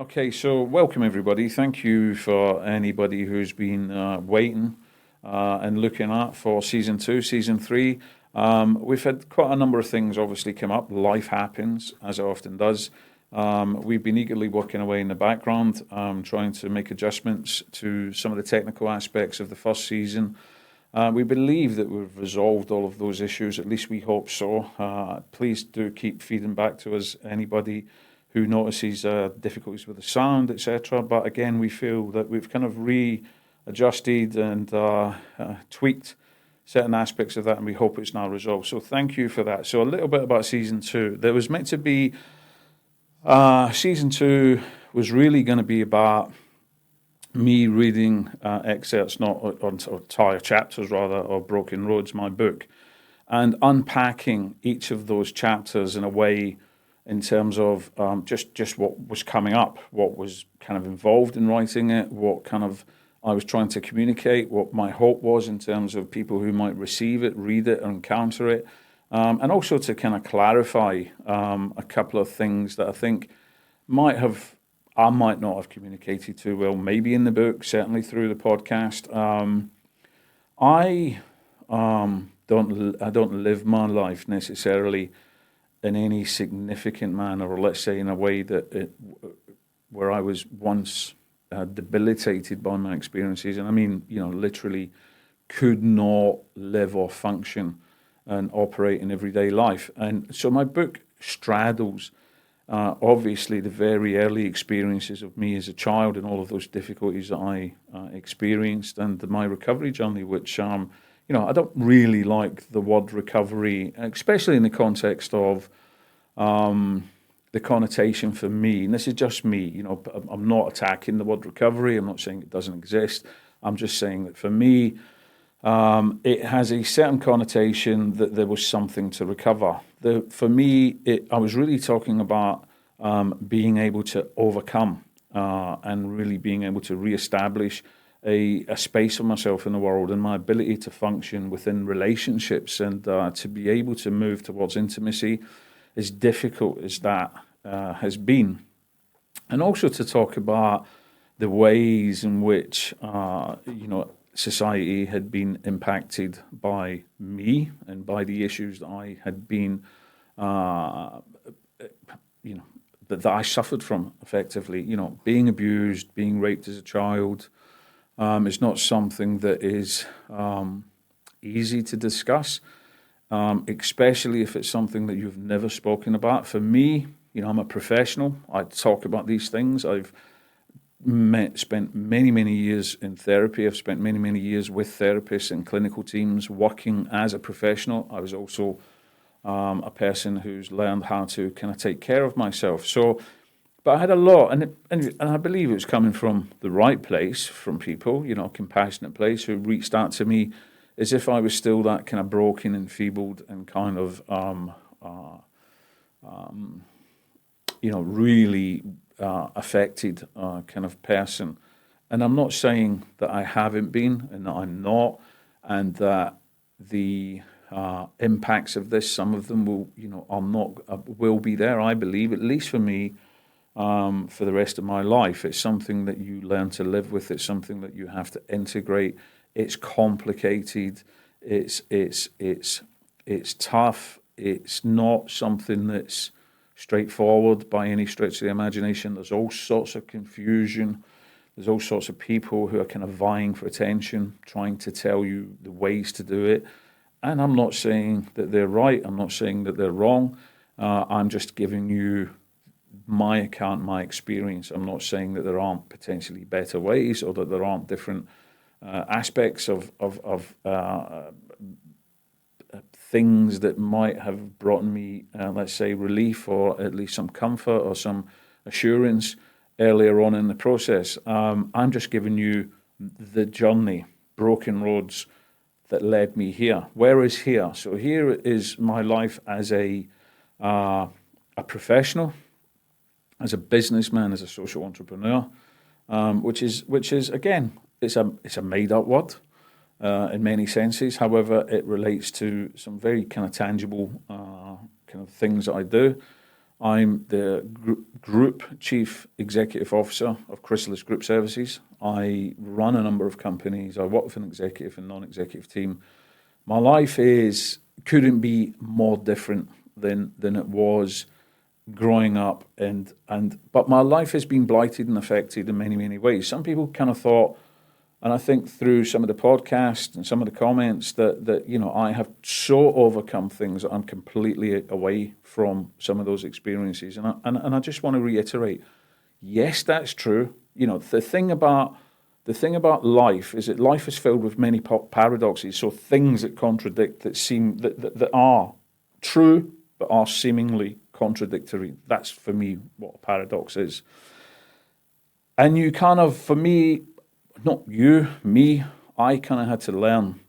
Okay, so welcome everybody. Thank you for anybody who's been waiting and looking at for season 2, season 3. We've had quite a number of things obviously come up. Life happens, as it often does. We've been eagerly working away in the background, trying to make adjustments to some of the technical aspects of the first season. We believe that we've resolved all of those issues, at least we hope so. Please do keep feeding back to us, anybody who notices difficulties with the sound, etc. But again, we feel that we've kind of readjusted and tweaked certain aspects of that, and we hope it's now resolved. So thank you for that. So a little bit about season 2. There was meant to be, season 2 was really going to be about me reading excerpts, not or entire chapters rather, of Broken Roads, my book, and unpacking each of those chapters in a way in terms of just what was coming up, what was kind of involved in writing it, what kind of I was trying to communicate, what my hope was in terms of people who might receive it, read it, or encounter it, and also to kind of clarify a couple of things that I think I might not have communicated too well, maybe in the book, certainly through the podcast. I don't live my life necessarily in any significant manner, or let's say in a way that where I was once debilitated by my experiences, and I mean, literally could not live or function and operate in everyday life. And so my book straddles obviously the very early experiences of me as a child and all of those difficulties that I experienced, and my recovery journey, which I don't really like the word recovery, especially in the context of the connotation for me. And this is just me, I'm not attacking the word recovery. I'm not saying it doesn't exist. I'm just saying that for me, it has a certain connotation that there was something to recover. For me, I was really talking about being able to overcome and really being able to reestablish a space for myself in the world and my ability to function within relationships and to be able to move towards intimacy, as difficult as that has been. And also to talk about the ways in which, society had been impacted by me and by the issues that I had been, that I suffered from effectively, being abused, being raped as a child. It's not something that is easy to discuss, especially if it's something that you've never spoken about. For me, I'm a professional. I talk about these things. I've spent many, many years in therapy. I've spent many, many years with therapists and clinical teams working as a professional. I was also a person who's learned how to kind of take care of myself. But I had a lot, and I believe it was coming from the right place, from people, compassionate place, who reached out to me as if I was still that kind of broken, enfeebled, and kind of, really affected kind of person. And I'm not saying that I haven't been, and that I'm not, and that the impacts of this, some of them will be there. I believe, at least for me. For the rest of my life, it's something that you learn to live with. It's something that you have to integrate. It's complicated. It's tough. It's not something that's straightforward by any stretch of the imagination. There's all sorts of confusion. There's all sorts of people who are kind of vying for attention, trying to tell you the ways to do it. And I'm not saying that they're right. I'm not saying that they're wrong. I'm just giving you my account, my experience. I'm not saying that there aren't potentially better ways, or that there aren't different aspects of things that might have brought me, let's say, relief, or at least some comfort or some assurance earlier on in the process. I'm just giving you the journey, broken roads that led me here. Where is here? So here is my life as a professional, as a businessman, as a social entrepreneur, which is again, it's a made up word in many senses. However, it relates to some very kind of tangible kind of things that I do. I'm the Group Chief Executive Officer of Chrysalis Group Services. I run a number of companies. I work with an executive and non-executive team. My life couldn't be more different than it was growing up, but my life has been blighted and affected in many, many ways. Some people kind of thought, and I think through some of the podcasts and some of the comments that I have so overcome things that I'm completely away from some of those experiences. And I just want to reiterate, yes, that's true. The thing about life is that life is filled with many paradoxes. So things that contradict, that are true but are seemingly contradictory. That's for me what a paradox is. And you kind of, for me, not you, me, I kind of had to learn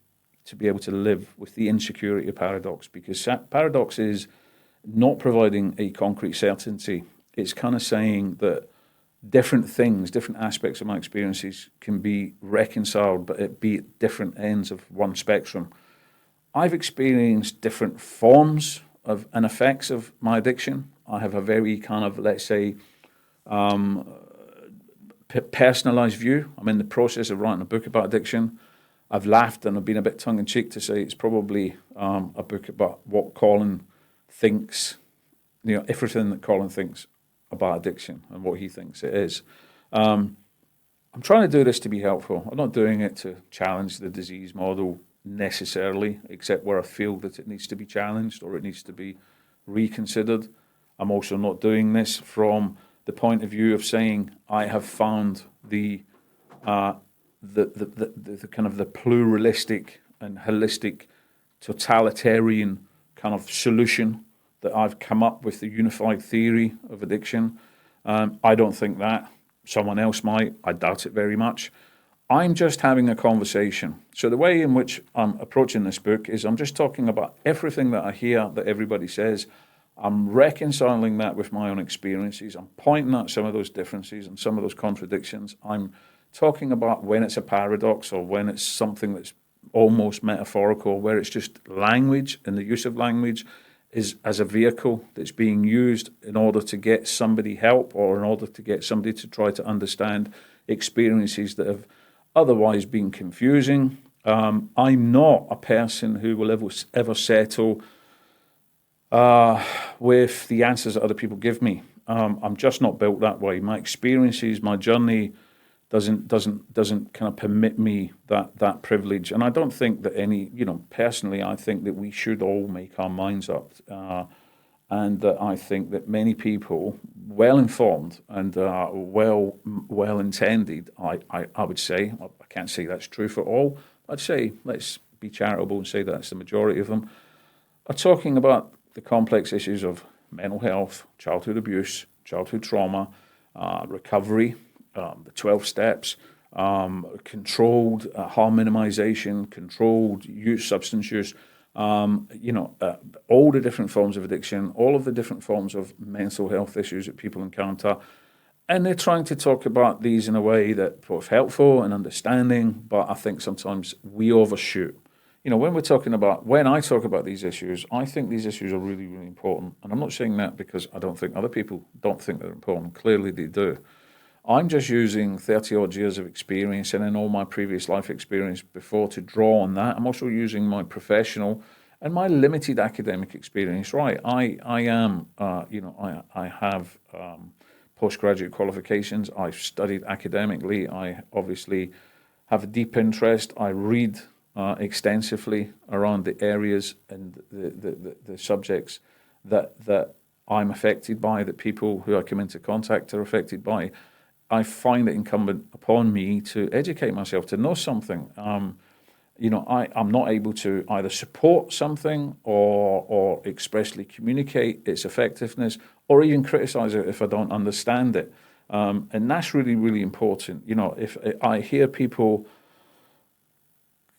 to be able to live with the insecurity of paradox, because paradox is not providing a concrete certainty. It's kind of saying that different things, different aspects of my experiences can be reconciled, but it be at different ends of one spectrum. I've experienced different forms of and effects of my addiction. I have a very kind of, let's say, personalized view. I'm in the process of writing a book about addiction. I've laughed and I've been a bit tongue-in-cheek to say it's probably a book about what Colin thinks, everything that Colin thinks about addiction and what he thinks it is. I'm trying to do this to be helpful. I'm not doing it to challenge the disease model necessarily, except where I feel that it needs to be challenged or it needs to be reconsidered. I'm also not doing this from the point of view of saying I have found the kind of the pluralistic and holistic totalitarian kind of solution that I've come up with, the unified theory of addiction. I don't think that. Someone else might. I doubt it very much. I'm just having a conversation. So the way in which I'm approaching this book is I'm just talking about everything that I hear that everybody says. I'm reconciling that with my own experiences. I'm pointing out some of those differences and some of those contradictions. I'm talking about when it's a paradox or when it's something that's almost metaphorical, where it's just language and the use of language is as a vehicle that's being used in order to get somebody help or in order to get somebody to try to understand experiences that have otherwise been confusing. I'm not a person who will ever settle with the answers that other people give me. I'm just not built that way. My experiences, my journey doesn't kind of permit me that privilege. And I don't think that personally, I think that we should all make our minds up. And that I think that many people, well-informed and well-intended, I would say, I can't say that's true for all, I'd say, let's be charitable and say that's the majority of them, are talking about the complex issues of mental health, childhood abuse, childhood trauma, recovery, the 12 steps, controlled harm minimization, controlled substance use, all the different forms of addiction, all of the different forms of mental health issues that people encounter. And they're trying to talk about these in a way that's both helpful and understanding, but I think sometimes we overshoot. When I talk about these issues, I think these issues are really, really important. And I'm not saying that because I don't think other people don't think they're important. Clearly they do. I'm just using 30-odd years of experience and in all my previous life experience before to draw on that. I'm also using my professional and my limited academic experience. Right, I have postgraduate qualifications. I've studied academically. I obviously have a deep interest. I read extensively around the areas and the subjects that I'm affected by, that people who I come into contact are affected by. I find it incumbent upon me to educate myself, to know something. I'm not able to either support something or expressly communicate its effectiveness or even criticize it if I don't understand it. And that's really, really important. If I hear people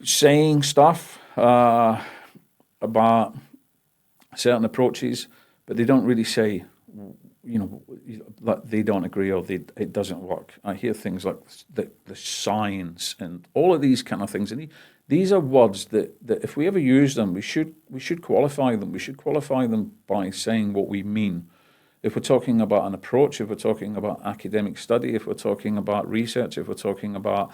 saying stuff about certain approaches, but they don't really say, like they don't agree or it doesn't work. I hear things like the science and all of these kind of things, and these are words that if we ever use them, we should qualify them. We should qualify them by saying what we mean. If we're talking about an approach, if we're talking about academic study, if we're talking about research, if we're talking about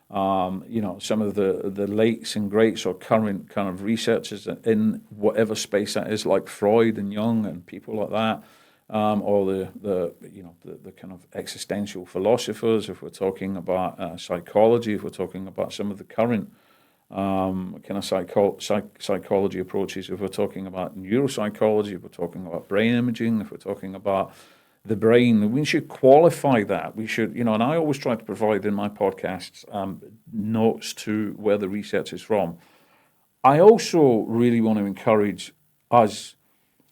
some of the lates and greats or current kind of researchers in whatever space that is, like Freud and Jung and people like that, or the kind of existential philosophers. If we're talking about psychology, if we're talking about some of the current kind of psychology approaches, if we're talking about neuropsychology, if we're talking about brain imaging, if we're talking about the brain, we should qualify that. We should, and I always try to provide in my podcasts notes to where the research is from. I also really want to encourage us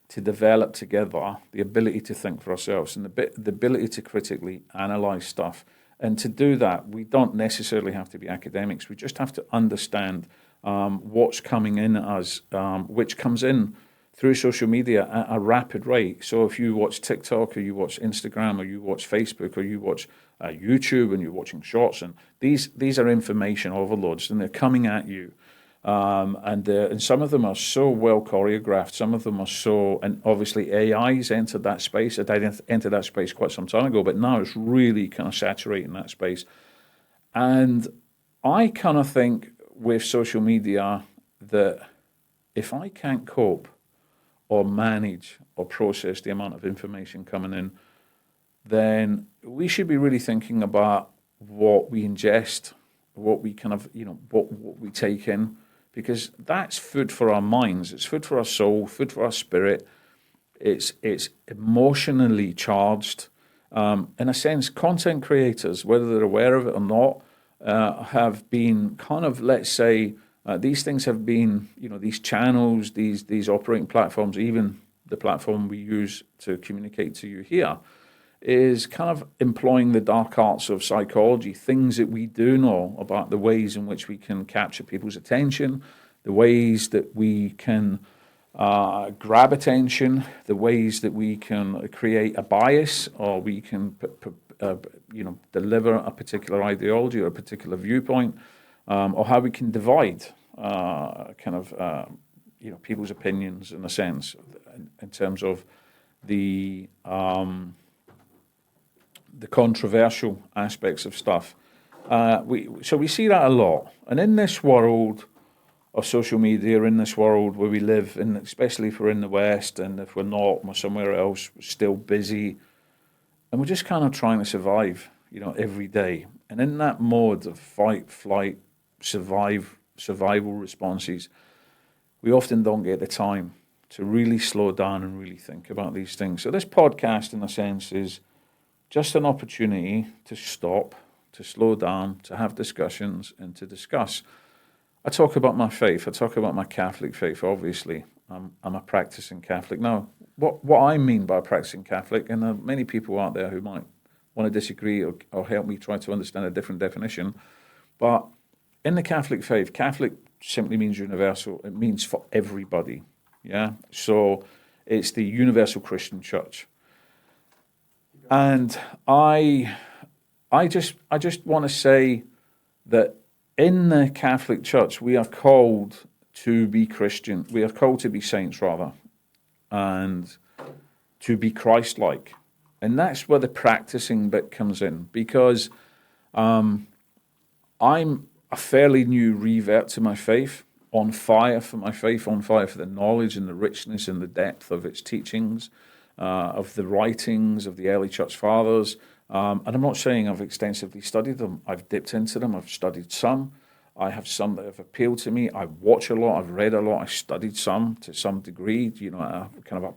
to develop together the ability to think for ourselves and the ability to critically analyze stuff. And to do that, we don't necessarily have to be academics. We just have to understand what's coming in at us, which comes in through social media at a rapid rate. So if you watch TikTok or you watch Instagram or you watch Facebook or you watch YouTube and you're watching shorts, and these are information overloads and they're coming at you. And some of them are so well choreographed. Some of them are so, and obviously AI's entered that space. It entered that space quite some time ago, but now it's really kind of saturating that space. And I kind of think with social media that if I can't cope or manage or process the amount of information coming in, then we should be really thinking about what we ingest, what we kind of, what we take in, because that's food for our minds, it's food for our soul, food for our spirit. It's emotionally charged. In a sense, content creators, whether they're aware of it or not, have been kind of, let's say, these things have been, these channels, these operating platforms, even the platform we use to communicate to you here, is kind of employing the dark arts of psychology, things that we do know about the ways in which we can capture people's attention, the ways that we can grab attention, the ways that we can create a bias, or we can deliver a particular ideology or a particular viewpoint, or how we can divide people's opinions in a sense, in terms of the controversial aspects of stuff. So we see that a lot. And in this world of social media, in this world where we live, and especially if we're in the West, and if we're not, we're somewhere else, we're still busy, and we're just kind of trying to survive, every day. And in that mode of fight, flight, survival responses, we often don't get the time to really slow down and really think about these things. So this podcast, in a sense, is just an opportunity to stop, to slow down, to have discussions, and to discuss. I talk about my faith. I talk about my Catholic faith, obviously. I'm a practicing Catholic. Now, what I mean by practicing Catholic, and there are many people out there who might want to disagree or help me try to understand a different definition, but in the Catholic faith, Catholic simply means universal. It means for everybody, yeah? So it's the universal Christian church. And I just want to say that in the Catholic Church, we are called to be Christian. We are called to be saints, rather, and to be Christ-like. And that's where the practicing bit comes in, because I'm a fairly new revert to my faith, on fire for my faith, on fire for the knowledge and the richness and the depth of its teachings, of the writings of the early church fathers. And I'm not saying I've extensively studied them. I've dipped into them. I've studied some. I have some that have appealed to me. I watch a lot. I've read a lot. I studied some to some degree, at a kind of a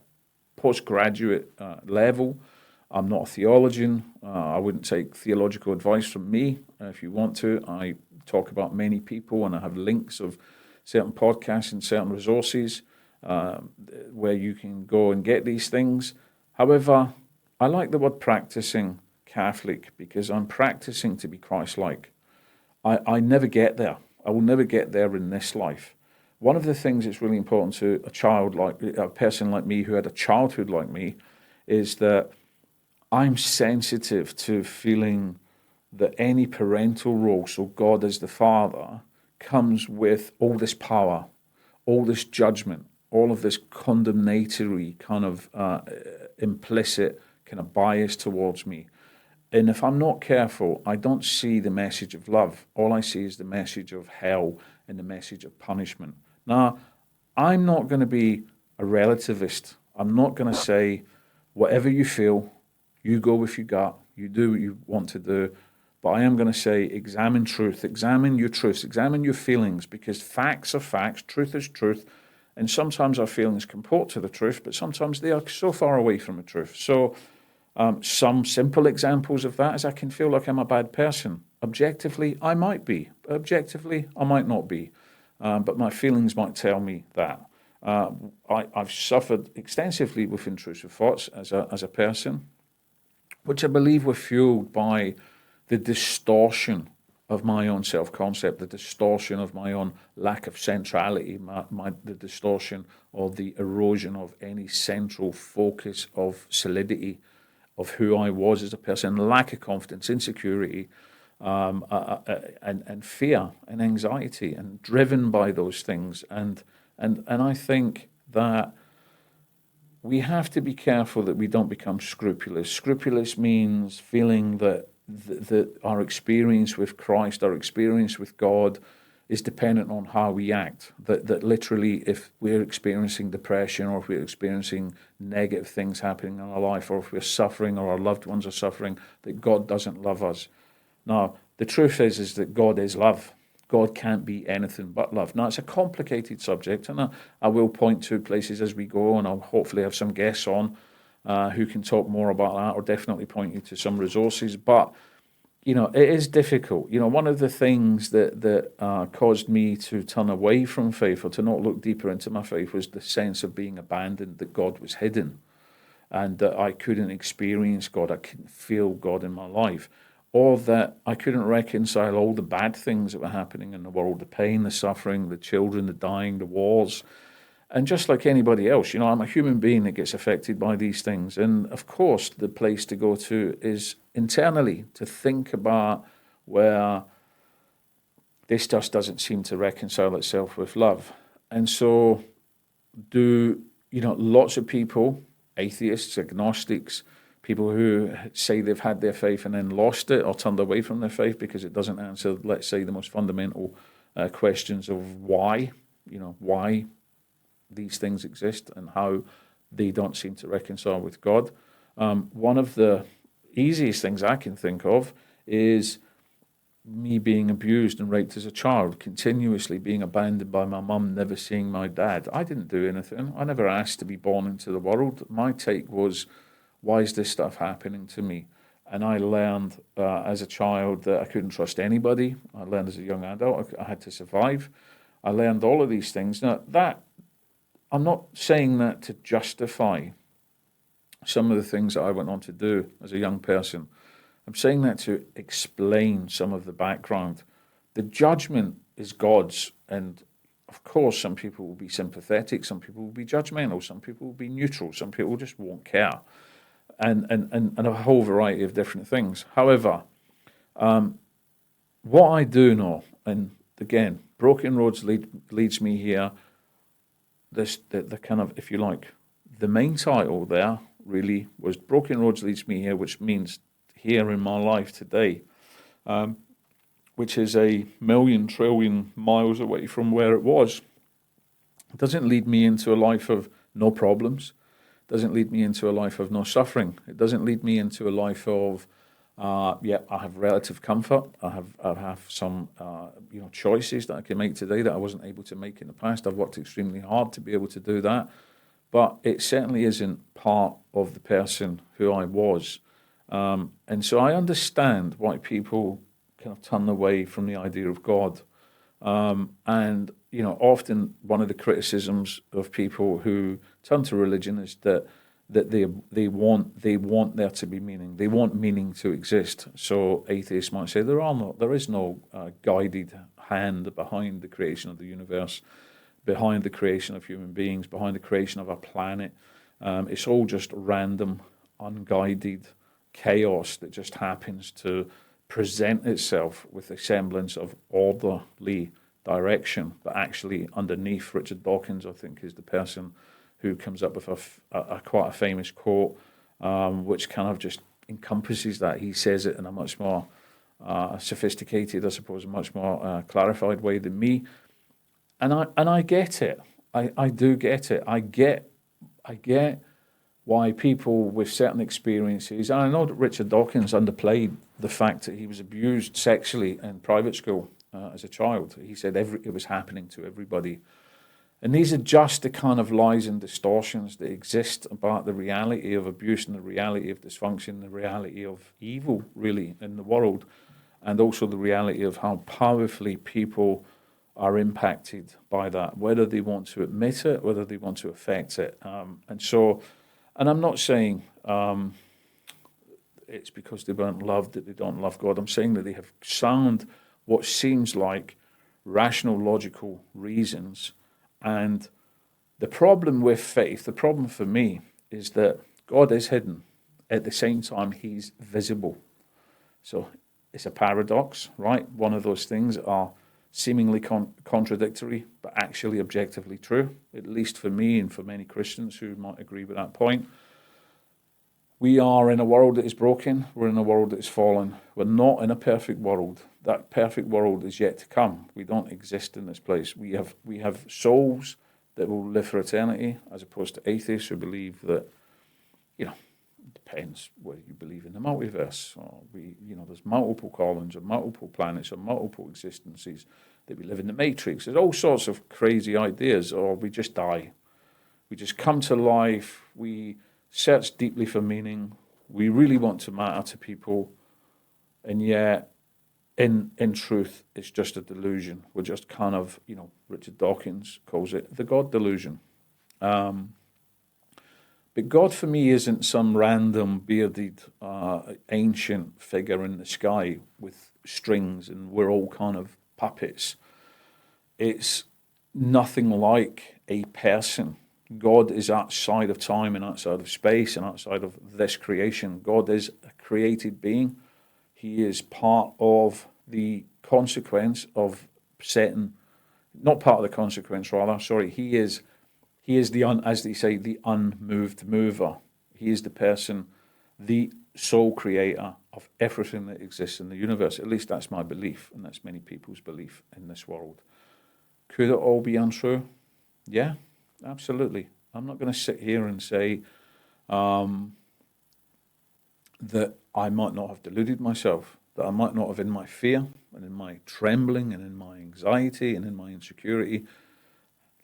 postgraduate level. I'm not a theologian. I wouldn't take theological advice from me. If you want to, I talk about many people, and I have links of certain podcasts and certain resources where you can go and get these things. However, I like the word practicing Catholic because I'm practicing to be Christ-like. I never get there. I will never get there in this life. One of the things that's really important to a person like me who had a childhood like me, is that I'm sensitive to feeling that any parental role, so God as the Father, comes with all this power, all this judgment, all of this condemnatory kind of implicit kind of bias towards me. And if I'm not careful, I don't see the message of love. All I see is the message of hell and the message of punishment. Now, I'm not going to be a relativist. I'm not going to say, whatever you feel, you go with your gut, you do what you want to do. But I am going to say, examine truth, examine your truths, examine your feelings, because facts are facts, truth is truth. And sometimes our feelings comport to the truth, but sometimes they are so far away from the truth. So some simple examples of that is I can feel like I'm a bad person. Objectively, I might be. Objectively, I might not be. But my feelings might tell me that. I've suffered extensively with intrusive thoughts as a person, which I believe were fueled by the distortion of my own self-concept, the distortion of my own lack of centrality, the distortion or the erosion of any central focus of solidity of who I was as a person, lack of confidence, insecurity, and fear and anxiety, and driven by those things. And I think that we have to be careful that we don't become scrupulous. Scrupulous means feeling that our experience with Christ, our experience with God, is dependent on how we act. That literally, if we're experiencing depression, or if we're experiencing negative things happening in our life, or if we're suffering, or our loved ones are suffering, that God doesn't love us. Now, the truth is that God is love. God can't be anything but love. Now, it's a complicated subject, and I will point to places as we go, and I'll hopefully have some guests on who can talk more about that, or definitely point you to some resources. But, it is difficult. One of the things that caused me to turn away from faith, or to not look deeper into my faith, was the sense of being abandoned, that God was hidden, and that I couldn't experience God, I couldn't feel God in my life. Or that I couldn't reconcile all the bad things that were happening in the world, the pain, the suffering, the children, the dying, the wars. And just like anybody else, I'm a human being that gets affected by these things. And of course, the place to go to is internally, to think about where this just doesn't seem to reconcile itself with love. And so lots of people, atheists, agnostics, people who say they've had their faith and then lost it, or turned away from their faith because it doesn't answer, let's say, the most fundamental questions of why these things exist and how they don't seem to reconcile with God. One of the easiest things I can think of is me being abused and raped as a child, continuously being abandoned by my mum, never seeing my dad. I didn't do anything. I never asked to be born into the world. My take was, why is this stuff happening to me? And I learned as a child that I couldn't trust anybody. I learned as a young adult I had to survive. I learned all of these things. Now, I'm not saying that to justify some of the things that I went on to do as a young person. I'm saying that to explain some of the background. The judgment is God's, and of course some people will be sympathetic, some people will be judgmental, some people will be neutral, some people just won't care. And a whole variety of different things. However, what I do know, and again, Broken Roads leads me here, the kind of, if you like, the main title there really was Broken Roads leads me here, which means here in my life today, which is a million trillion miles away from where it was. It doesn't lead me into a life of no problems. Doesn't lead me into a life of no suffering. It doesn't lead me into a life of, I have relative comfort. I have some, choices that I can make today that I wasn't able to make in the past. I've worked extremely hard to be able to do that, but it certainly isn't part of the person who I was. And so I understand why people kind of turn away from the idea of God. And often one of the criticisms of people who turn to religion is that they want there to be meaning. They want meaning to exist. So atheists might say there is no guided hand behind the creation of the universe, behind the creation of human beings, behind the creation of our planet. It's all just random, unguided chaos that just happens to present itself with a semblance of orderly direction, but actually underneath, Richard Dawkins, I think, is the person who comes up with a quite a famous quote which kind of just encompasses that. He says it in a much more sophisticated, I suppose, a much more clarified way than me. And I get it. I do get it. I get why people with certain experiences, and I know that Richard Dawkins underplayed the fact that he was abused sexually in private school as a child. He said it was happening to everybody. And these are just the kind of lies and distortions that exist about the reality of abuse and the reality of dysfunction, the reality of evil, really, in the world, and also the reality of how powerfully people are impacted by that, whether they want to admit it, whether they want to affect it. And I'm not saying it's because they weren't loved that they don't love God. I'm saying that they have sound, what seems like rational, logical reasons. And the problem with faith, the problem for me, is that God is hidden. At the same time, he's visible. So it's a paradox, right? One of those things are seemingly contradictory, but actually objectively true, at least for me and for many Christians who might agree with that point. We are in a world that is broken. We're in a world that is fallen. We're not in a perfect world. That perfect world is yet to come. We don't exist in this place. We have souls that will live for eternity, as opposed to atheists who believe that, it depends whether you believe in the multiverse, or there's multiple Collins or multiple planets or multiple existences, that we live in the Matrix. There's all sorts of crazy ideas, or we just die. We just come to life. We search deeply for meaning. We really want to matter to people, and yet, in truth, it's just a delusion. We're just kind of, Richard Dawkins calls it the God delusion. But God for me isn't some random bearded ancient figure in the sky with strings and we're all kind of puppets. It's nothing like a person. God is outside of time and outside of space and outside of this creation. God is a created being. He is part of the consequence of certain, not part of the consequence rather, sorry, he is the, as they say, the unmoved mover. He is the person, the sole creator of everything that exists in the universe. At least that's my belief, and that's many people's belief in this world. Could it all be untrue? Yeah, absolutely. I'm not going to sit here and say that I might not have deluded myself, that I might not have, in my fear and in my trembling and in my anxiety and in my insecurity,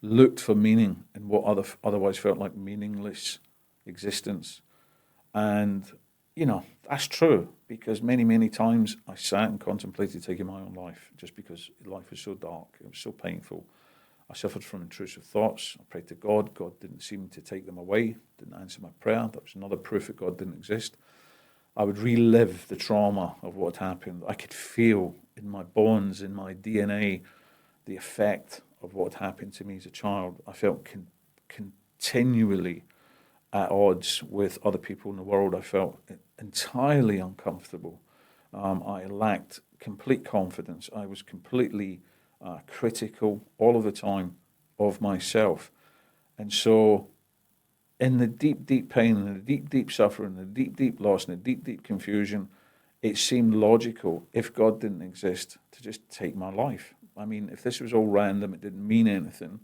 looked for meaning in what otherwise felt like meaningless existence. And, that's true, because many, many times I sat and contemplated taking my own life just because life was so dark, it was so painful. I suffered from intrusive thoughts. I prayed to God. God didn't seem to take them away, didn't answer my prayer. That was another proof that God didn't exist. I would relive the trauma of what had happened. I could feel in my bones, in my DNA, the effect of what had happened to me as a child. I felt continually at odds with other people in the world. I felt entirely uncomfortable. I lacked complete confidence. I was completely critical all of the time of myself. And so in the deep, deep pain and the deep, deep suffering, the deep, deep loss and the deep, deep confusion, it seemed logical, if God didn't exist, to just take my life. I mean, if this was all random, it didn't mean anything,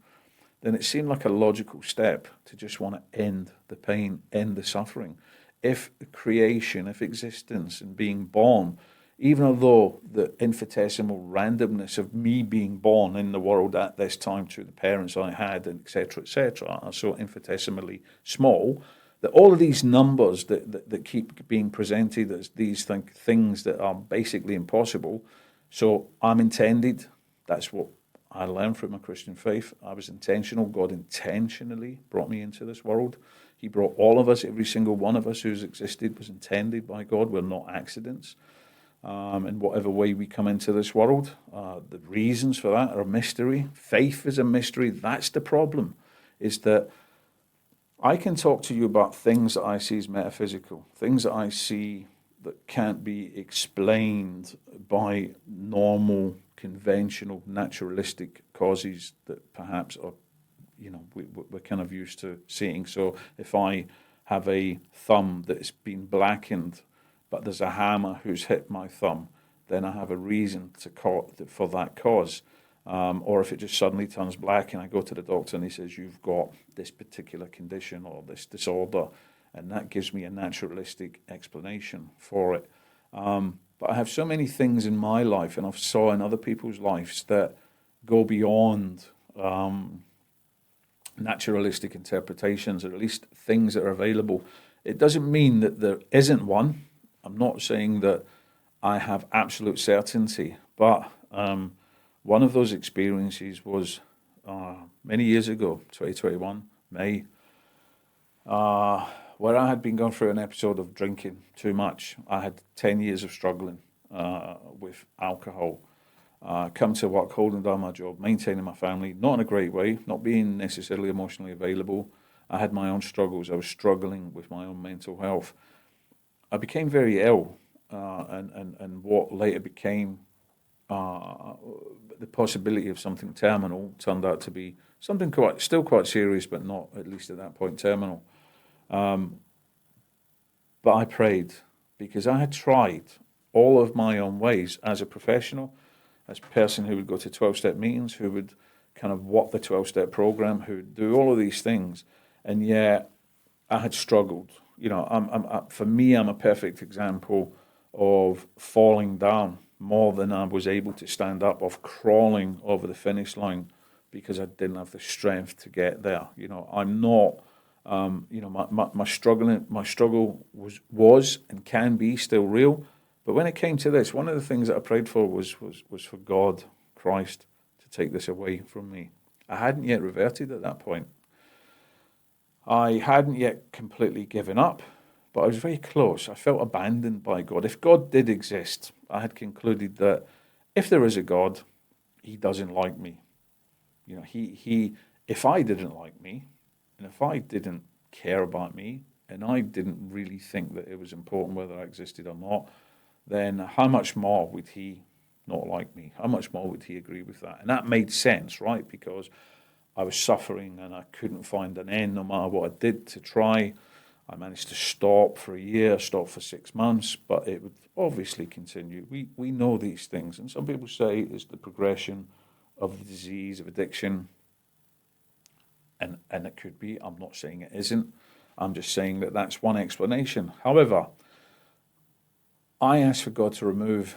then it seemed like a logical step to just want to end the pain, end the suffering. If creation, if existence and being born, even although the infinitesimal randomness of me being born in the world at this time through the parents I had, and etc., are so infinitesimally small, that all of these numbers that keep being presented as these things that are basically impossible. So I'm intended. That's what I learned from my Christian faith. I was intentional. God intentionally brought me into this world. He brought all of us, every single one of us who's existed was intended by God. We're not accidents. In whatever way we come into this world, the reasons for that are a mystery. Faith is a mystery. That's the problem, is that I can talk to you about things that I see as metaphysical, things that I see that can't be explained by normal, conventional, naturalistic causes that perhaps are, we're kind of used to seeing. So if I have a thumb that's been blackened, but there's a hammer who's hit my thumb, then I have a reason for that cause. Or if it just suddenly turns black and I go to the doctor and he says, you've got this particular condition or this disorder, and that gives me a naturalistic explanation for it. But I have so many things in my life, and I've saw in other people's lives, that go beyond naturalistic interpretations, or at least things that are available. It doesn't mean that there isn't one. I'm not saying that I have absolute certainty, but one of those experiences was many years ago, 2021, May, where I had been going through an episode of drinking too much. I had 10 years of struggling with alcohol. Come to work, holding down my job, maintaining my family, not in a great way, not being necessarily emotionally available. I had my own struggles. I was struggling with my own mental health. I became very ill, and what later became the possibility of something terminal turned out to be something still quite serious, but not, at least at that point, terminal. But I prayed, because I had tried all of my own ways as a professional, as a person who would go to 12-step meetings, who would kind of walk the 12-step program, who would do all of these things, and yet I had struggled. For me, I'm a perfect example of falling down more than I was able to stand up, of crawling over the finish line because I didn't have the strength to get there. I'm not. My struggle was and can be still real. But when it came to this, one of the things that I prayed for was for God, Christ, to take this away from me. I hadn't yet reverted at that point. I hadn't yet completely given up, but I was very close. I felt abandoned by God. If God did exist, I had concluded that if there is a God, he doesn't like me. If I didn't like me, and if I didn't care about me, and I didn't really think that it was important whether I existed or not, then how much more would he not like me? How much more would he agree with that? And that made sense, right? Because I was suffering and I couldn't find an end no matter what I did to try. I managed to stop for a year, stop for 6 months, but it would obviously continue. We know these things, and some people say it's the progression of the disease of addiction, and it could be. I'm not saying it isn't. I'm just saying that that's one explanation. However, I asked for God to remove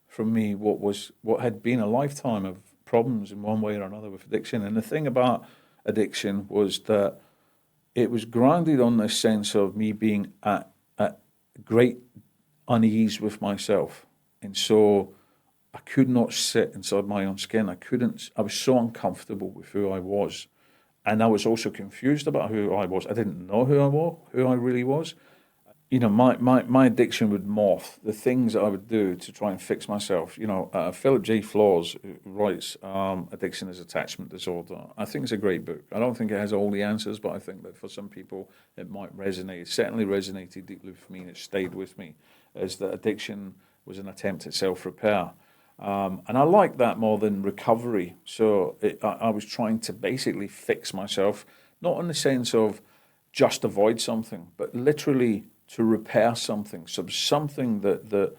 from me what had been a lifetime of problems in one way or another with addiction. And the thing about addiction was that it was grounded on this sense of me being at great unease with myself. And so I could not sit inside my own skin. I was so uncomfortable with who I was. And I was also confused about who I was. I didn't know who I really was. My addiction would morph. The things that I would do to try and fix myself. Philip J. Flaws writes Addiction is Attachment Disorder. I think it's a great book. I don't think it has all the answers, but I think that for some people it might resonate. It certainly resonated deeply with me, and it stayed with me, as that addiction was an attempt at self-repair. And I like that more than recovery. So I was trying to basically fix myself, not in the sense of just avoid something, but literally to repair something, something that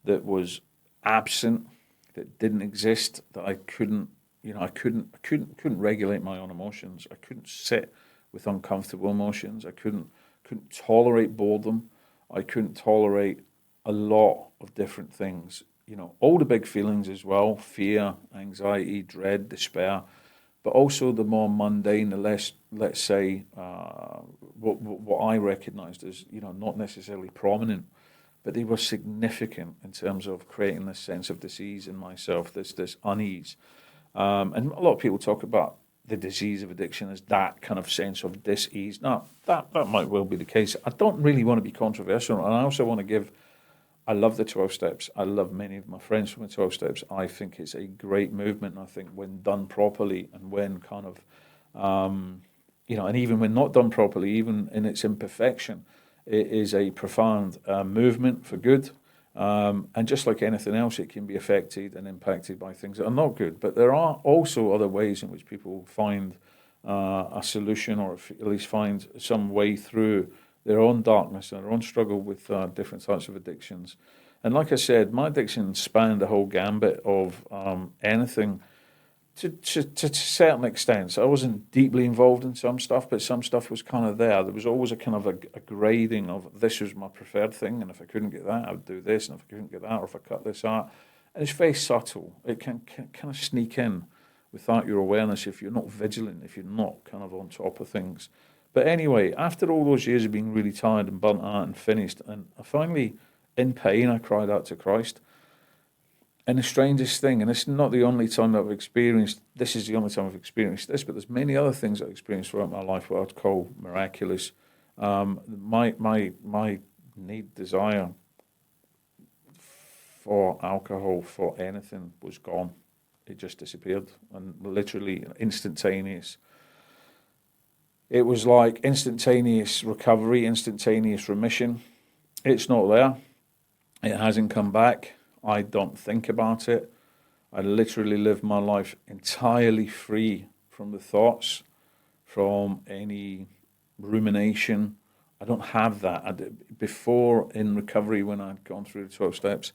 was absent, that didn't exist, that I couldn't regulate my own emotions. I couldn't sit with uncomfortable emotions. I couldn't tolerate boredom. I couldn't tolerate a lot of different things. All the big feelings as well: fear, anxiety, dread, despair. But also the more mundane, the less, let's say, what I recognised as, not necessarily prominent, but they were significant in terms of creating this sense of disease in myself, this unease. And a lot of people talk about the disease of addiction as that kind of sense of dis-ease. Now, that might well be the case. I don't really want to be controversial, and I also want to I love the 12 steps. I love many of my friends from the 12 steps. I think it's a great movement. I think when done properly, and when kind of, and even when not done properly, even in its imperfection, it is a profound movement for good. And just like anything else, it can be affected and impacted by things that are not good. But there are also other ways in which people find a solution, or at least find some way through their own darkness and their own struggle with different types of addictions. And like I said, my addiction spanned the whole gambit of anything to a certain extent. So I wasn't deeply involved in some stuff, but some stuff was kind of there. There was always a kind of a grading of this was my preferred thing, and if I couldn't get that, I would do this, and if I couldn't get that, or if I cut this out. And it's very subtle. It can kind of sneak in without your awareness if you're not vigilant, if you're not kind of on top of things. But anyway, after all those years of being really tired and burnt out and finished, and I finally, in pain, I cried out to Christ. And the strangest thing, and it's not the only time that I've experienced, this is the only time I've experienced this, but there's many other things I've experienced throughout my life what I'd call miraculous. My need, desire for alcohol, for anything, was gone. It just disappeared, and literally instantaneous. It was like instantaneous recovery, instantaneous remission. It's not there. It hasn't come back. I don't think about it. I literally live my life entirely free from the thoughts, from any rumination. I don't have that. Before, in recovery, when I'd gone through the 12 steps,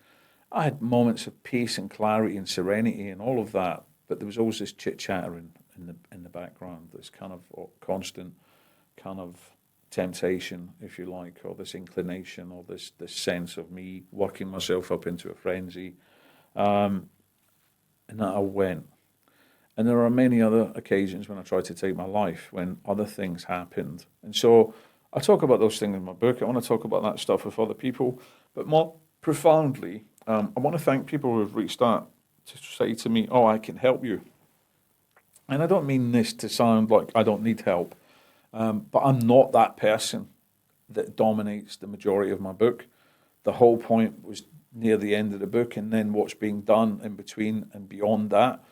I had moments of peace and clarity and serenity and all of that, but there was always this chit-chatter in the background, this kind of constant kind of temptation, if you like, or this inclination, or this sense of me working myself up into a frenzy, and that I went. And there are many other occasions when I tried to take my life, when other things happened. And so I talk about those things in my book. I want to talk about that stuff with other people, but more profoundly, I want to thank people who have reached out to say to me, "Oh, I can help you." And I don't mean this to sound like I don't need help. But I'm not that person that dominates the majority of my book. The whole point was near the end of the book, and then what's being done in between and beyond that.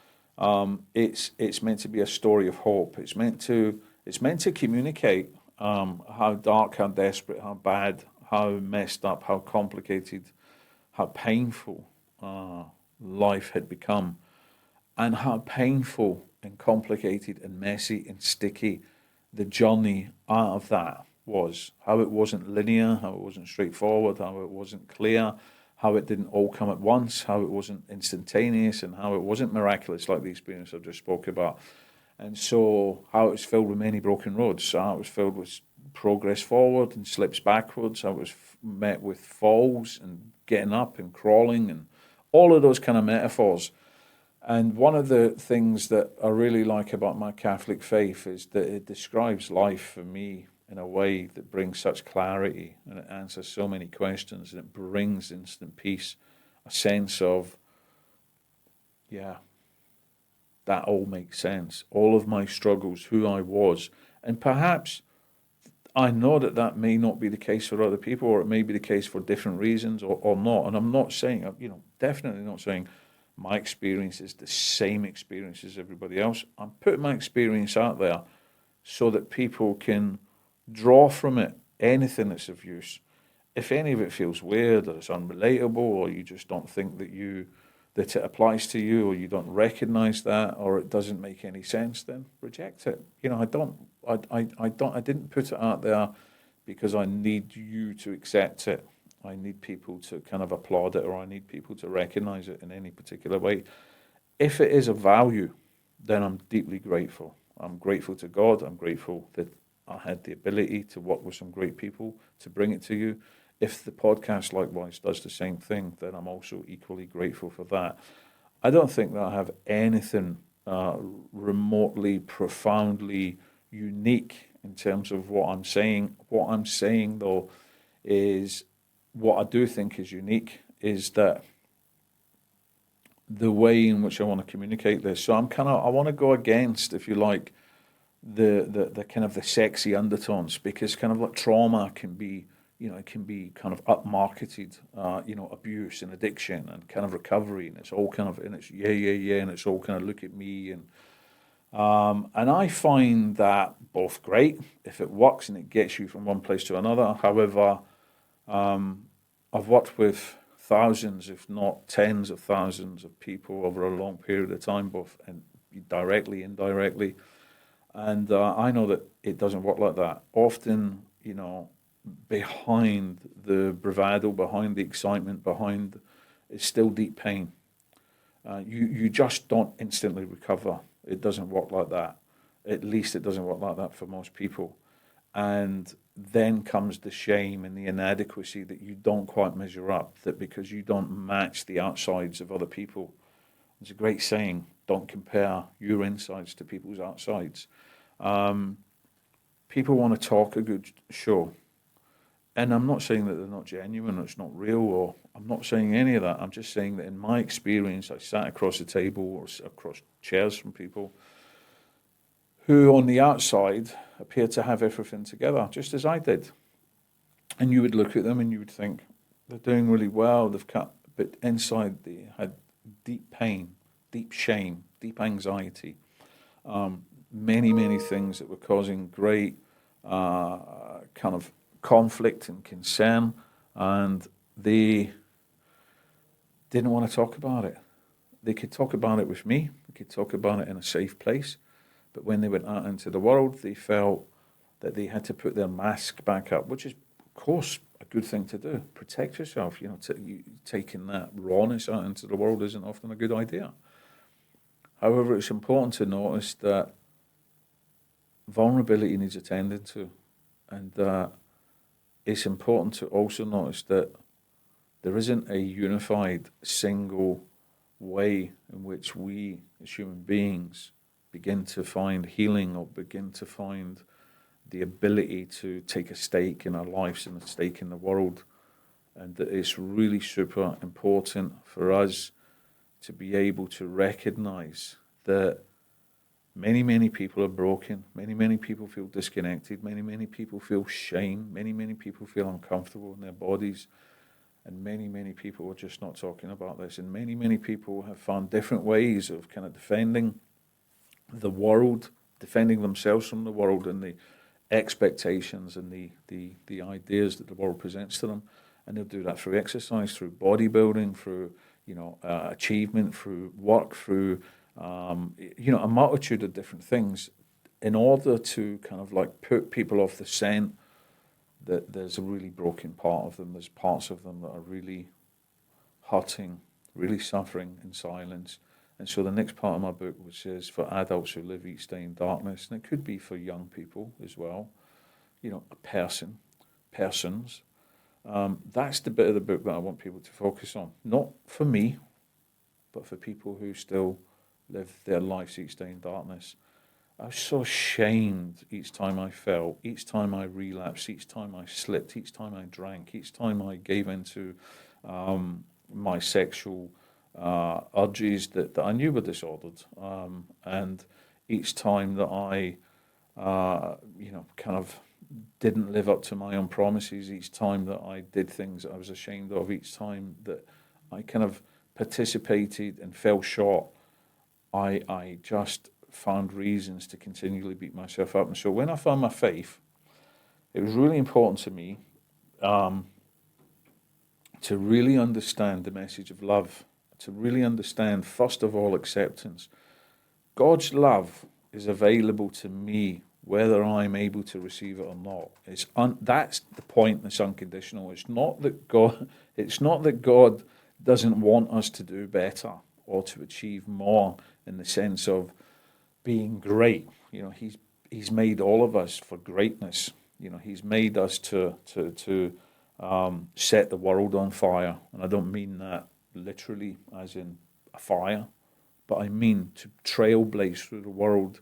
It's meant to be a story of hope. It's meant to communicate how dark, how desperate, how bad, how messed up, how complicated, how painful life had become, and how painful and complicated and messy and sticky the journey out of that was. How it wasn't linear, how it wasn't straightforward, how it wasn't clear, how it didn't all come at once, how it wasn't instantaneous, and how it wasn't miraculous like the experience I've just spoke about. And so how it was filled with many broken roads, how it was filled with progress forward and slips backwards, how it was met with falls and getting up and crawling and all of those kind of metaphors. And one of the things that I really like about my Catholic faith is that it describes life for me in a way that brings such clarity, and it answers so many questions, and it brings instant peace, a sense of, yeah, that all makes sense. All of my struggles, who I was, and perhaps I know that may not be the case for other people, or it may be the case for different reasons, or not. And I'm not saying, definitely not saying my experience is the same experience as everybody else. I'm putting my experience out there so that people can draw from it anything that's of use. If any of it feels weird, or it's unrelatable, or you just don't think that it applies to you, or you don't recognize that, or it doesn't make any sense, then reject it. I didn't put it out there because I need you to accept it. I need people to kind of applaud it, or I need people to recognize it in any particular way. If it is of value, then I'm deeply grateful. I'm grateful to God. I'm grateful that I had the ability to work with some great people to bring it to you. If the podcast likewise does the same thing, then I'm also equally grateful for that. I don't think that I have anything remotely, profoundly unique in terms of what I'm saying. What I'm saying, though, is what I do think is unique is that the way in which I want to communicate this. So I want to go against, if you like, the kind of the sexy undertones, because kind of like trauma can be, it can be kind of upmarketed, abuse and addiction and kind of recovery, and it's all kind of, and it's and it's all kind of look at me, and I find that both great if it works and it gets you from one place to another. However, I've worked with thousands, if not tens of thousands of people over a long period of time, both and directly, indirectly, and I know that it doesn't work like that. Often, behind the bravado, behind the excitement, behind is still deep pain. You just don't instantly recover. It doesn't work like that. At least it doesn't work like that for most people. And then comes the shame and the inadequacy that you don't quite measure up, that because you don't match the outsides of other people. It's a great saying, don't compare your insides to people's outsides. People want to talk a good show. And I'm not saying that they're not genuine or it's not real, or I'm not saying any of that. I'm just saying that in my experience, I sat across the table or across chairs from people who on the outside appeared to have everything together, just as I did. And you would look at them and you would think, they're doing really well, they've cut, but inside they had deep pain, deep shame, deep anxiety, many, many things that were causing great kind of conflict and concern, and they didn't want to talk about it. They could talk about it with me, they could talk about it in a safe place, but when they went out into the world, they felt that they had to put their mask back up, which is, of course, a good thing to do. Protect yourself. Taking that rawness out into the world isn't often a good idea. However, it's important to notice that vulnerability needs attending to, and that it's important to also notice that there isn't a unified, single way in which we, as human beings, begin to find healing or begin to find the ability to take a stake in our lives and a stake in the world. And that it's really super important for us to be able to recognize that many, many people are broken, many, many people feel disconnected, many, many people feel shame, many, many people feel uncomfortable in their bodies, and many, many people are just not talking about this. And many, many people have found different ways of kind of defending the world, defending themselves from the world and the expectations and the ideas that the world presents to them. And they'll do that through exercise, through bodybuilding, through achievement, through work, through a multitude of different things, in order to kind of like put people off the scent that there's a really broken part of them. There's parts of them that are really hurting, really suffering in silence. And so the next part of my book, which is for adults who live each day in darkness, and it could be for young people as well, persons. That's the bit of the book that I want people to focus on. Not for me, but for people who still live their lives each day in darkness. I was so ashamed each time I fell, each time I relapsed, each time I slipped, each time I drank, each time I gave into my sexual urges that I knew were disordered, and each time that I, kind of didn't live up to my own promises, each time that I did things that I was ashamed of, each time that I kind of participated and fell short, I just found reasons to continually beat myself up. And so when I found my faith, it was really important to me to really understand the message of love, to really understand, first of all, acceptance. God's love is available to me whether I'm able to receive it or not. That's the point that's unconditional. It's not that God doesn't want us to do better or to achieve more in the sense of being great. He's made all of us for greatness. He's made us to set the world on fire. And I don't mean that literally as in a fire, but I mean to trailblaze through the world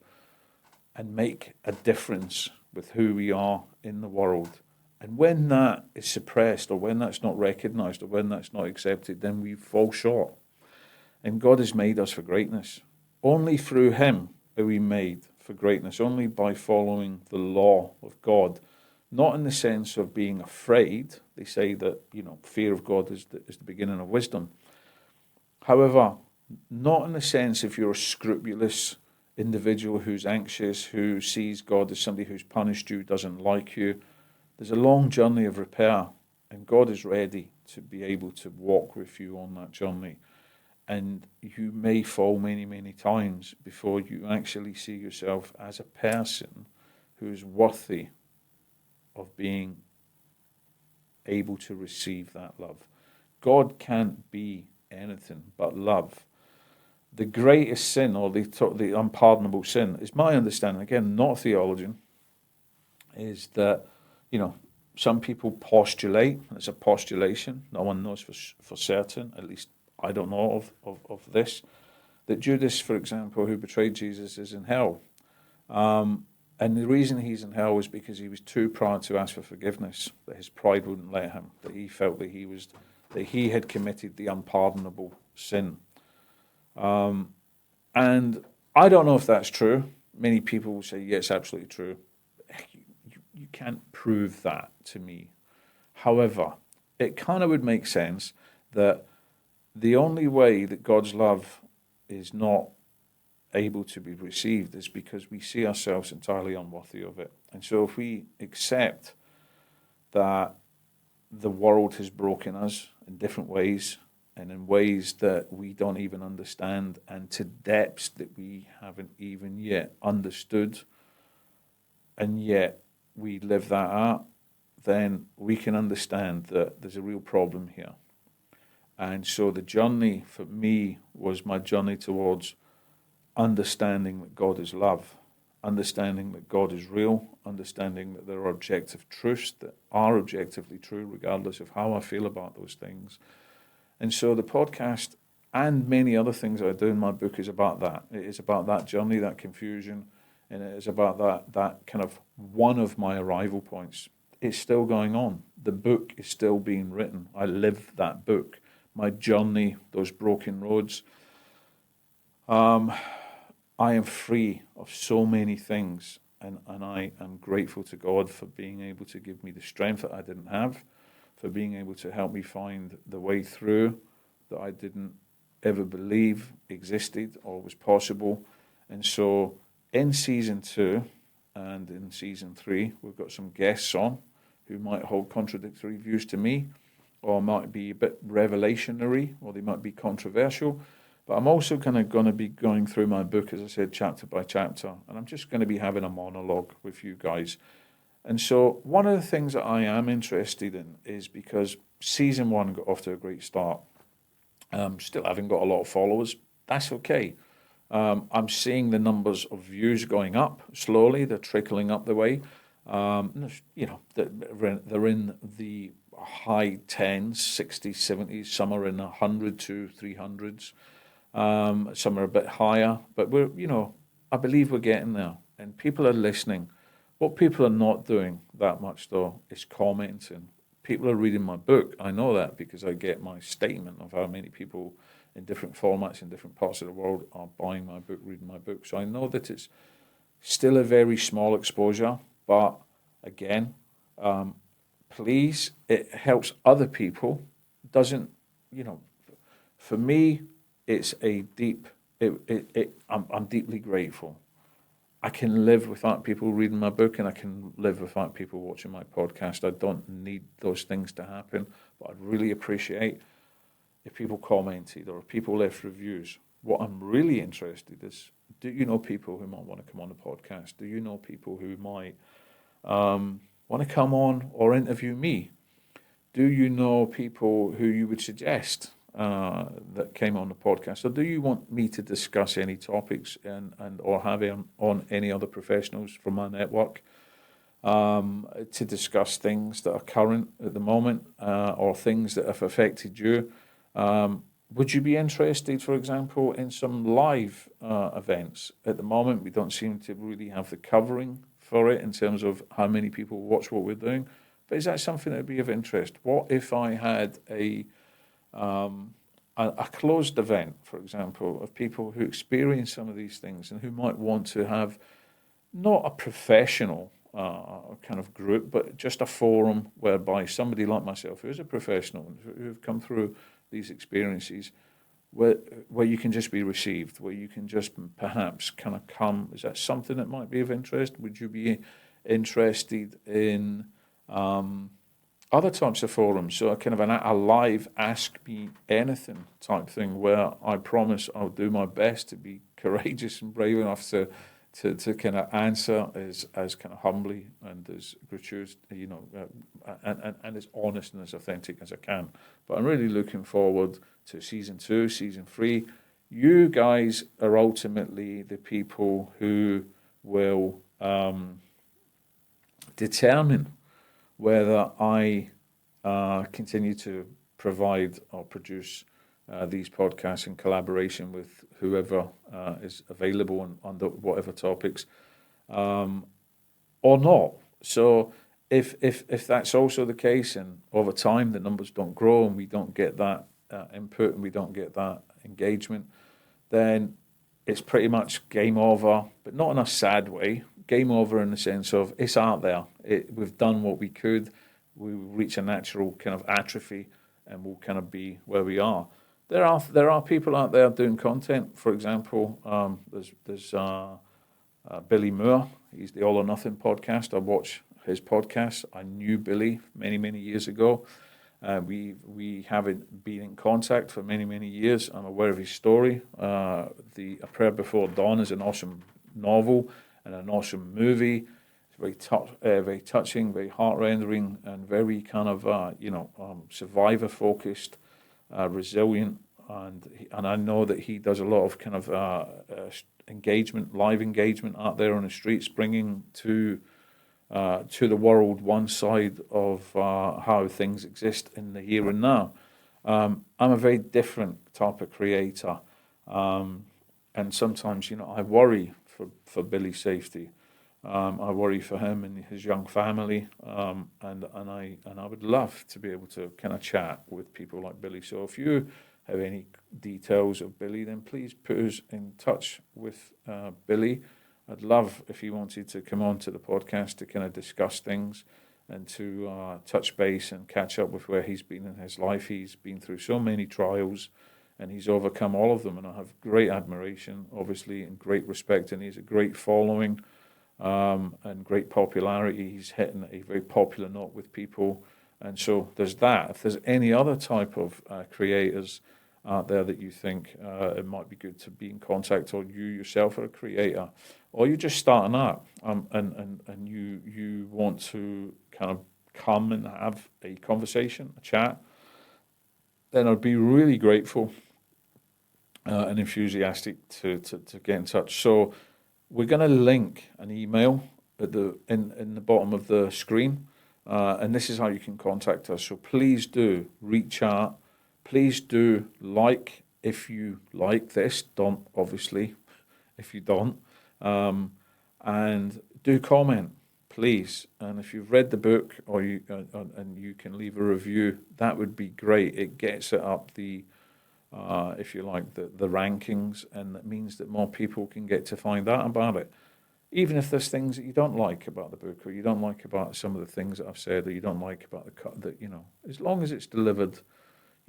and make a difference with who we are in the world. And when that is suppressed, or when that's not recognized, or when that's not accepted, then we fall short. And God has made us for greatness. Only through Him are we made for greatness, only by following the law of God. Not in the sense of being afraid. They say that, fear of God is the beginning of wisdom. However, not in the sense if you're a scrupulous individual who's anxious, who sees God as somebody who's punished you, doesn't like you. There's a long journey of repair, and God is ready to be able to walk with you on that journey. And you may fall many, many times before you actually see yourself as a person who's worthy of being able to receive that love. God can't be anything but love. The greatest sin, or the unpardonable sin, is my understanding, again, not a theologian, is that, some people postulate, and it's a postulation, no one knows for certain, at least I don't know of this, that Judas, for example, who betrayed Jesus, is in hell. And the reason he's in hell was because he was too proud to ask for forgiveness, that his pride wouldn't let him, that he felt that he had committed the unpardonable sin. And I don't know if that's true. Many people will say, yeah, it's absolutely true. You can't prove that to me. However, it kind of would make sense that the only way that God's love is not able to be received is because we see ourselves entirely unworthy of it. And so if we accept that the world has broken us in different ways, and in ways that we don't even understand, and to depths that we haven't even yet understood, and yet we live that out, then we can understand that there's a real problem here. And so the journey for me was my journey towards understanding that God is love, understanding that God is real, understanding that there are objective truths that are objectively true, regardless of how I feel about those things. And so the podcast and many other things I do in my book is about that. It is about that journey, that confusion, and it is about that kind of one of my arrival points. It's still going on. The book is still being written. I live that book. My journey, those broken roads. I am free of so many things, and I am grateful to God for being able to give me the strength that I didn't have, for being able to help me find the way through that I didn't ever believe existed or was possible. And so in season 2 and in season 3, we've got some guests on who might hold contradictory views to me, or might be a bit revelationary, or they might be controversial. But I'm also going to be going through my book, as I said, chapter by chapter, and I'm just going to be having a monologue with you guys. And so one of the things that I am interested in is, because season 1 got off to a great start, still haven't got a lot of followers. That's okay. I'm seeing the numbers of views going up slowly. They're trickling up the way. They're in the high 10s, 60s, 70s. Some are in 100 to 300s. Some are a bit higher. But I believe we're getting there. And people are listening. What people are not doing that much, though, is commenting. People are reading my book. I know that because I get my statement of how many people in different formats in different parts of the world are buying my book, reading my book. So I know that it's still a very small exposure, but again, please, it helps other people. Doesn't, for me, it's a deep, I'm deeply grateful. I can live without people reading my book, and I can live without people watching my podcast. I don't need those things to happen, but I'd really appreciate if people commented or if people left reviews. What I'm really interested is, do you know people who might want to come on the podcast? Do you know people who might want to come on or interview me? Do you know people who you would suggest that came on the podcast? Or do you want me to discuss any topics and or have on any other professionals from my network to discuss things that are current at the moment or things that have affected you? Would you be interested, for example, in some live events? At the moment, we don't seem to really have the covering for it in terms of how many people watch what we're doing. But is that something that would be of interest? What if I had a closed event, for example, of people who experience some of these things and who might want to have not a professional kind of group, but just a forum whereby somebody like myself, who is a professional, who have come through these experiences, where you can just be received, where you can just perhaps kind of come. Is that something that might be of interest? Would you be interested in other types of forums? So a kind of a live Ask Me Anything type thing, where I promise I'll do my best to be courageous and brave enough to to kind of answer as kind of humbly and as gratuitous, and as honest and as authentic as I can. But I'm really looking forward to season 2, season 3. You guys are ultimately the people who will determine whether I continue to provide or produce these podcasts in collaboration with whoever is available on whatever topics, or not. So if that's also the case, and over time the numbers don't grow and we don't get that input and we don't get that engagement, then it's pretty much game over, but not in a sad way. Game over in the sense of it's out there. We've done what we could. We reach a natural kind of atrophy, and we'll kind of be where we are. There are people out there doing content. For example, there's Billy Moore. He's the All or Nothing podcast. I watch his podcast. I knew Billy many years ago. We haven't been in contact for many years. I'm aware of his story. A Prayer Before Dawn is an awesome novel and an awesome movie. It's very touching, very heart-rendering, and very kind of survivor-focused, resilient. And I know that he does a lot of kind of live engagement out there on the streets, bringing to the world one side of how things exist in the here and now. I'm a very different type of creator, and sometimes I worry for Billy's safety. I worry for him and his young family, and I would love to be able to kind of chat with people like Billy. So if you have any details of Billy, then please put us in touch with Billy. I'd love if he wanted to come on to the podcast to kind of discuss things and to touch base and catch up with where he's been in his life. He's been through so many trials, and he's overcome all of them, and I have great admiration, obviously, and great respect, and he has a great following and great popularity. He's hitting a very popular note with people, and so there's that. If there's any other type of creators out there that you think it might be good to be in contact, or you yourself are a creator, or you're just starting out, and you want to kind of come and have a conversation, a chat, then I'd be really grateful and enthusiastic to get in touch. So we're going to link an email at in the bottom of the screen, and this is how you can contact us. So please do reach out. Please do like if you like this. Don't, obviously, if you don't. And do comment, please. And if you've read the book, or and you can leave a review, that would be great. It gets it up the, if you like, the rankings, and that means that more people can get to find out about it. Even if there's things that you don't like about the book, or you don't like about some of the things that I've said, or you don't like about the cut, that as long as it's delivered.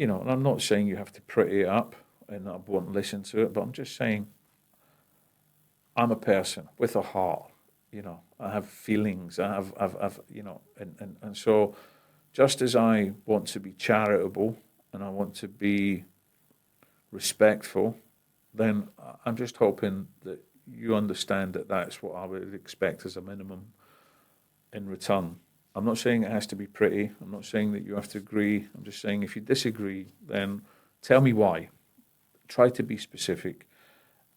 And I'm not saying you have to pretty it up and I won't listen to it, but I'm just saying I'm a person with a heart. I have feelings. I have and so just as I want to be charitable and I want to be respectful, then I'm just hoping that you understand that that's what I would expect as a minimum in return. I'm not saying it has to be pretty. I'm not saying that you have to agree. I'm just saying if you disagree, then tell me why. Try to be specific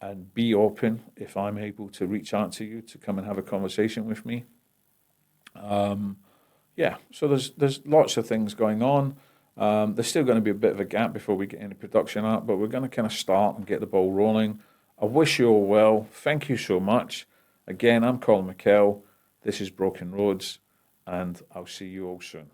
and be open if I'm able to reach out to you to come and have a conversation with me. So there's lots of things going on. There's still going to be a bit of a gap before we get into production out, but we're going to kind of start and get the ball rolling. I wish you all well. Thank you so much. Again, I'm Colin Mackell. This is Broken Roads, and I'll see you all soon.